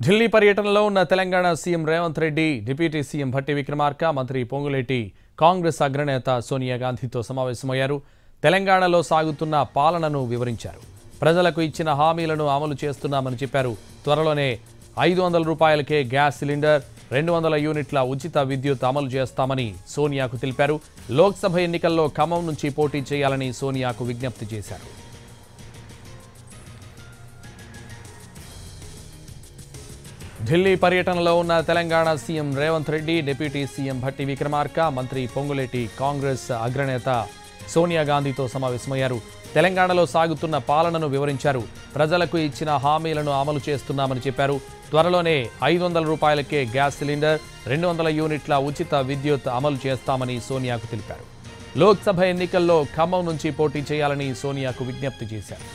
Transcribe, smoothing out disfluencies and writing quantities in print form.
ఢిల్లీ పర్యటనలో ఉన్న Telangana CM Revanth Reddy, deputy CM Bhatti Vikramarka, మంత్రి పొంగులేటి కాంగ్రెస్ అగ్రనేత సోనియా గాంధీతో సమావేశమయ్యారు. తెలంగాణలో సాగుతున్న పాలనను వివరించారు. ప్రజలకు ఇచ్చిన హామీలను అమలు చేస్తున్నామని చెప్పారు. త్వరలోనే 500 రూపాయలకే గ్యాస్ సిలిండర్, 200 యూనిట్ల ఉచిత విద్యుత్ అమలు చేస్తామని సోనియాకు తెలిపారు. లోక్సభ ఎన్నికల్లో ఖమ్మం నుంచి పోటీ చేయాలని సోనియాకు విజ్ఞప్తి చేశారు. ఢిల్లీ పర్యటనలో ఉన్న Telangana CM Revanth Reddy, deputy CM Bhatti Vikramarka, మంత్రి పొంగులేటి కాంగ్రెస్ అగ్రనేత సోనియా గాంధీతో సమావేశమయ్యారు. తెలంగాణలో సాగుతున్న పాలనను వివరించారు. ప్రజలకు ఇచ్చిన హామీలను అమలు చేస్తున్నామని చెప్పారు. త్వరలోనే 500 రూపాయలకే గ్యాస్ సిలిండర్, 200 యూనిట్ల ఉచిత విద్యుత్ అమలు చేస్తామని సోనియాకు తెలిపారు. లోక్సభ ఎన్నికల్లో ఖమ్మం నుంచి పోటీ చేయాలని సోనియాకు విజ్ఞప్తి చేశారు.